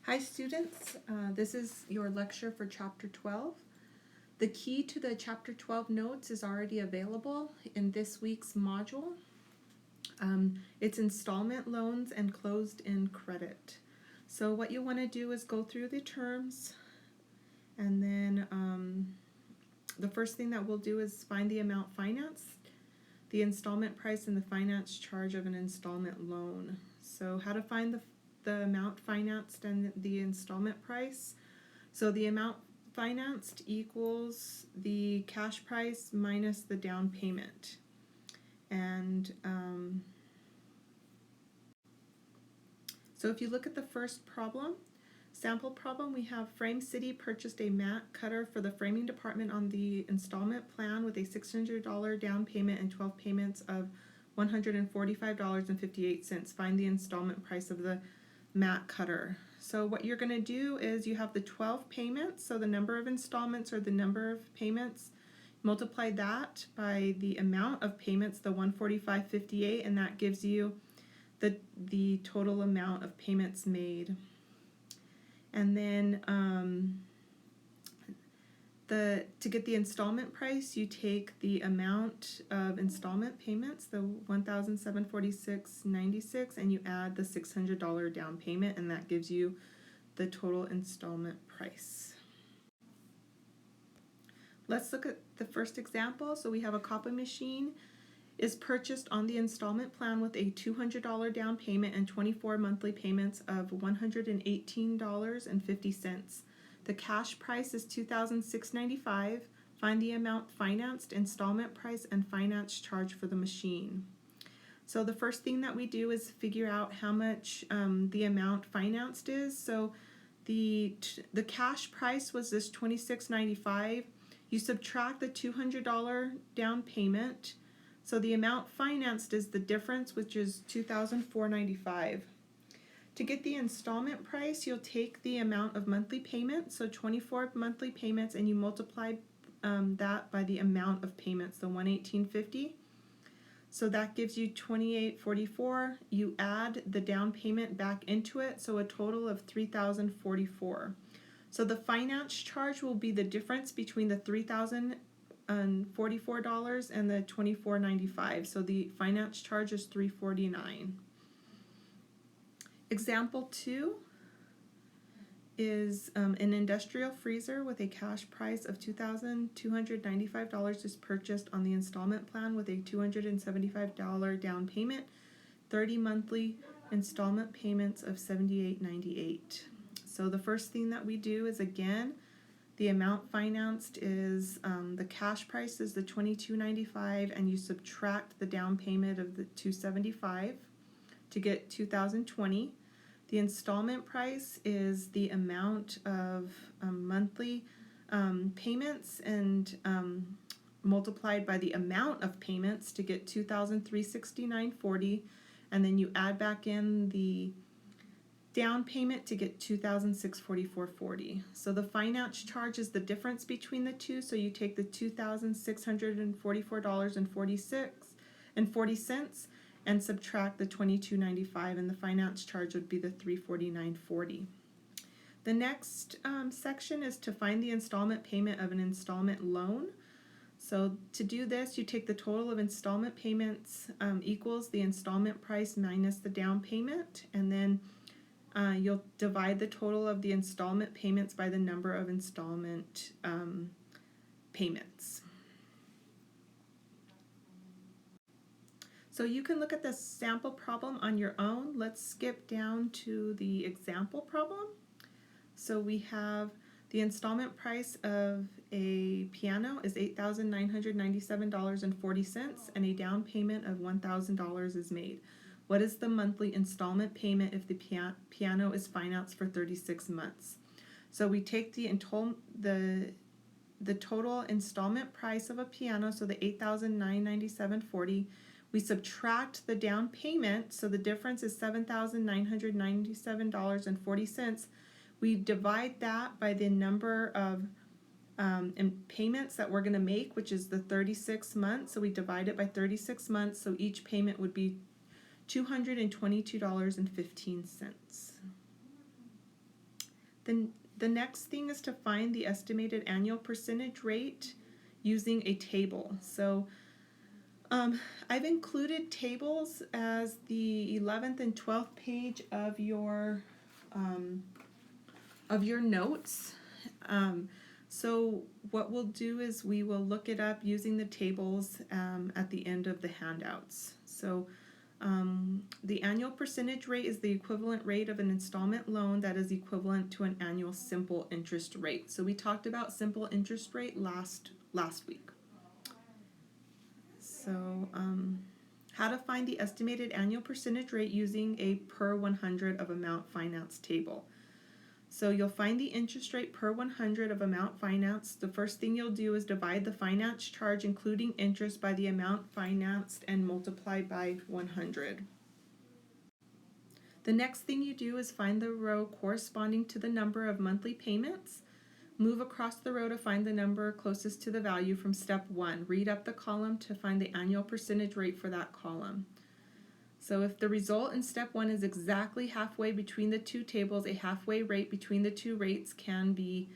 Hi students, this is your lecture for Chapter 12. The key to the Chapter 12 notes is already available in this week's module. It's installment loans and closed-end credit. So what you want to do is go through the terms, and then the first thing that we'll do is find the amount financed, the installment price, and the finance charge of an installment loan. So how to find the amount financed and the installment price. So the amount financed equals the cash price minus the down payment. And so if you look at the first problem, sample problem, we have Frame City purchased a mat cutter for the framing department on the installment plan with a $600 down payment and 12 payments of $145.58. Find the installment price of the mat cutter. So what you're going to do is you have the 12 payments, so the number of installments or the number of payments, multiply that by the amount of payments, the $145.58, and that gives you the total amount of payments made. And then to get the installment price, you take the amount of installment payments, the $1,746.96, and you add the $600 down payment, and that gives you the total installment price. Let's look at the first example. So we have a copy machine is purchased on the installment plan with a $200 down payment and 24 monthly payments of $118.50. The cash price is $2,695. Find the amount financed, installment price, and finance charge for the machine. So the first thing that we do is figure out how much the amount financed is. So the cash price was this $26.95. You subtract the $200 down payment. So the amount financed is the difference, which is $2,495. To get the installment price, you'll take the amount of monthly payments, so 24 monthly payments, and you multiply that by the amount of payments, the $118.50. So that gives you $28.44. You add the down payment back into it, so a total of $3,044. So the finance charge will be the difference between the $3,044 and the $24.95. So the finance charge is $349. Example 2 is an industrial freezer with a cash price of $2,295 is purchased on the installment plan with a $275 down payment, 30 monthly installment payments of $78.98. So the first thing that we do is, again, the amount financed is the cash price is the $22.95, and you subtract the down payment of the $275 to get $2,020. The installment price is the amount of monthly payments and multiplied by the amount of payments to get $2,369.40, and then you add back in the down payment to get $2,644.40. So the finance charge is the difference between the two, so you take the $2,644.40 and subtract the $22.95, and the finance charge would be the $349.40. The next section is to find the installment payment of an installment loan. So to do this, you take the total of installment payments equals the installment price minus the down payment, and then you'll divide the total of the installment payments by the number of installment payments. So you can look at the sample problem on your own. Let's skip down to the example problem. So we have the installment price of a piano is $8,997.40, and a down payment of $1,000 is made. What is the monthly installment payment if the piano is financed for 36 months? So we take the total installment price of a piano, so the $8,997.40. We subtract the down payment, so the difference is $7,997.40. We divide that by the number of payments that we're going to make, which is the 36 months. So we divide it by 36 months, so each payment would be $222.15. Then the next thing is to find the estimated annual percentage rate using a table. So I've included tables as the 11th and 12th page of your notes. So what we'll do is we will look it up using the tables at the end of the handouts. So the annual percentage rate is the equivalent rate of an installment loan that is equivalent to an annual simple interest rate. So we talked about simple interest rate last week. So how to find the estimated annual percentage rate using a per 100 of amount financed table. So you'll find the interest rate per 100 of amount financed. The first thing you'll do is divide the finance charge including interest by the amount financed and multiply by 100. The next thing you do is find the row corresponding to the number of monthly payments. Move across the row to find the number closest to the value from step 1. Read up the column to find the annual percentage rate for that column. So if the result in step 1 is exactly halfway between the two tables, a halfway rate between the two rates can be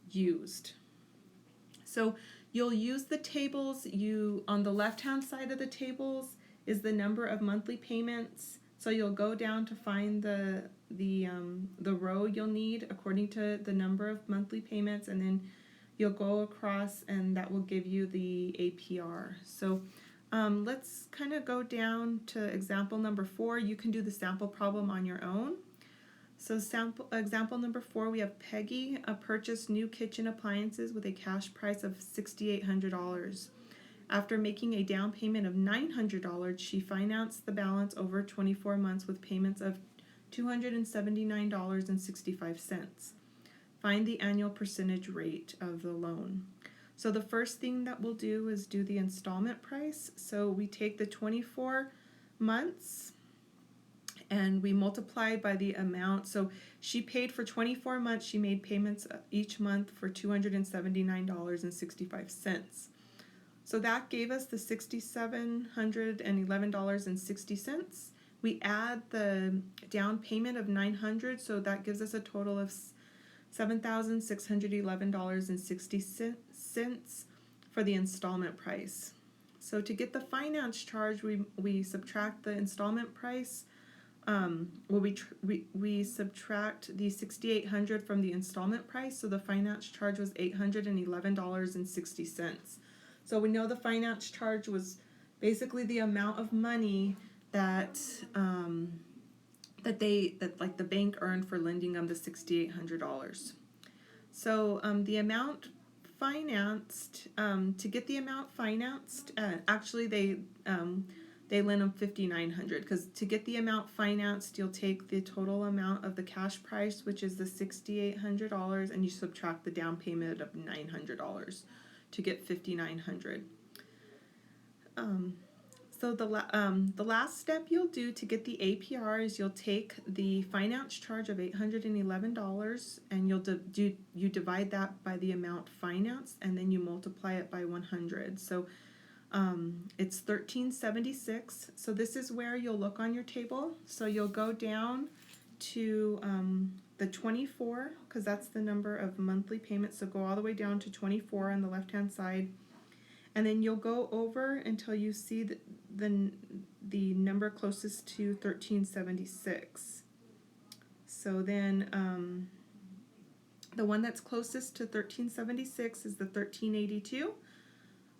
used. So you'll use the tables. On the left-hand side of the tables is the number of monthly payments. So you'll go down to find the row you'll need according to the number of monthly payments, and then you'll go across and that will give you the APR. So let's kind of go down to example number 4. You can do the sample problem on your own. So example number 4, we have Peggy purchased new kitchen appliances with a cash price of $6,800. After making a down payment of $900, she financed the balance over 24 months with payments of $279.65. Find the annual percentage rate of the loan. So the first thing that we'll do is do the installment price. So we take the 24 months and we multiply by the amount. So she paid for 24 months. She made payments each month for $279.65. So that gave us the $6,711.60. We add the down payment of $900, so that gives us a total of $7,611.60 for the installment price. So to get the finance charge, we subtract the installment price. We subtract the $6,800 from the installment price, so the finance charge was $811.60. So we know the finance charge was basically the amount of money that the bank earned for lending them the $6,800. So the amount financed, to get the amount financed, actually they lend them $5,900, because to get the amount financed, you'll take the total amount of the cash price, which is the $6,800, and you subtract the down payment of $900 to get $5,900. So the last step you'll do to get the APR is you'll take the finance charge of $811 and you divide that by the amount financed, and then you multiply it by 100. So it's $1,376. So this is where you'll look on your table. So you'll go down to the 24, because that's the number of monthly payments. So go all the way down to 24 on the left-hand side. And then you'll go over until you see the number closest to 1376. So then the one that's closest to 1376 is the 1382.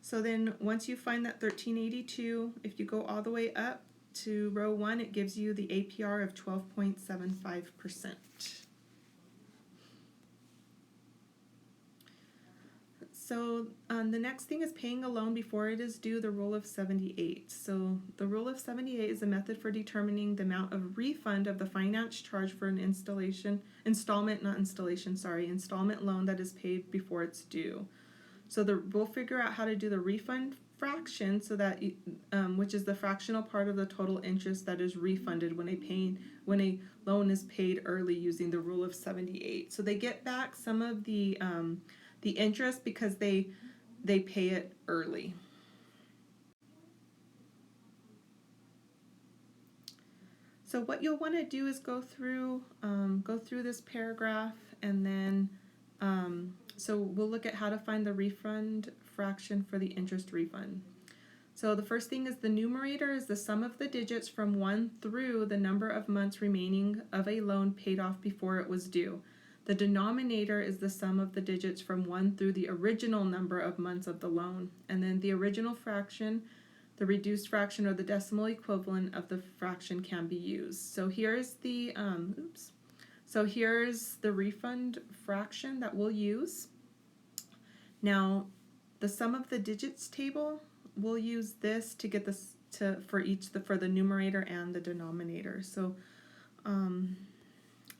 So then once you find that 1382, if you go all the way up to row 1, it gives you the APR of 12.75%. So the next thing is paying a loan before it is due, the rule of 78. So the rule of 78 is a method for determining the amount of refund of the finance charge for an installment loan that is paid before it's due. So we'll figure out how to do the refund fraction, so that which is the fractional part of the total interest that is refunded when a loan is paid early using the rule of 78. So they get back some of the interest because they pay it early. So what you'll want to do is go through this paragraph, and then so we'll look at how to find the refund fraction for the interest refund. So the first thing is the numerator is the sum of the digits from 1 through the number of months remaining of a loan paid off before it was due. The denominator is the sum of the digits from 1 through the original number of months of the loan. And then the original fraction, the reduced fraction, or the decimal equivalent of the fraction can be used. So here's the here's the refund fraction that we'll use. Now, the sum of the digits table, we'll use this to get this for the numerator and the denominator. So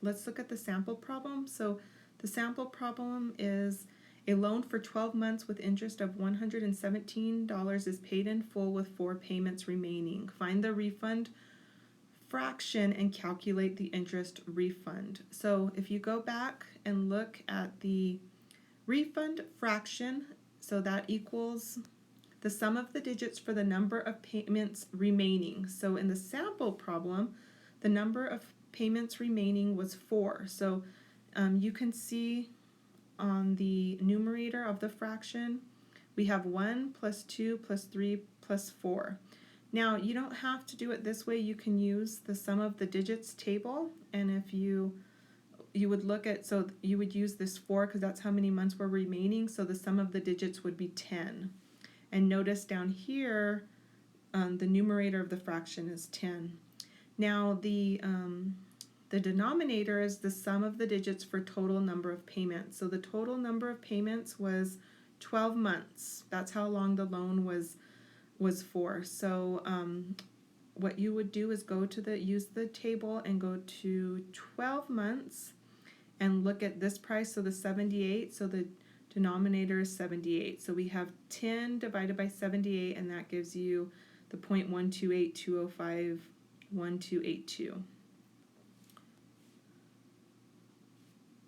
let's look at the sample problem. So the sample problem is a loan for 12 months with interest of $117 is paid in full with 4 payments remaining. Find the refund fraction and calculate the interest refund. So if you go back and look at the refund fraction, so that equals the sum of the digits for the number of payments remaining. So in the sample problem, the number of payments remaining was 4. So you can see on the numerator of the fraction, we have 1 plus 2 plus 3 plus 4. Now, you don't have to do it this way. You can use the sum of the digits table, and if you would look at, so you would use this 4 because that's how many months were remaining, so the sum of the digits would be 10. And notice down here, the numerator of the fraction is 10. Now, the denominator is the sum of the digits for total number of payments. So the total number of payments was 12 months. That's how long the loan was for. So what you would do is use the table and go to 12 months and look at this price, so the 78, so the denominator is 78. So we have 10 divided by 78, and that gives you the 0.1282051282.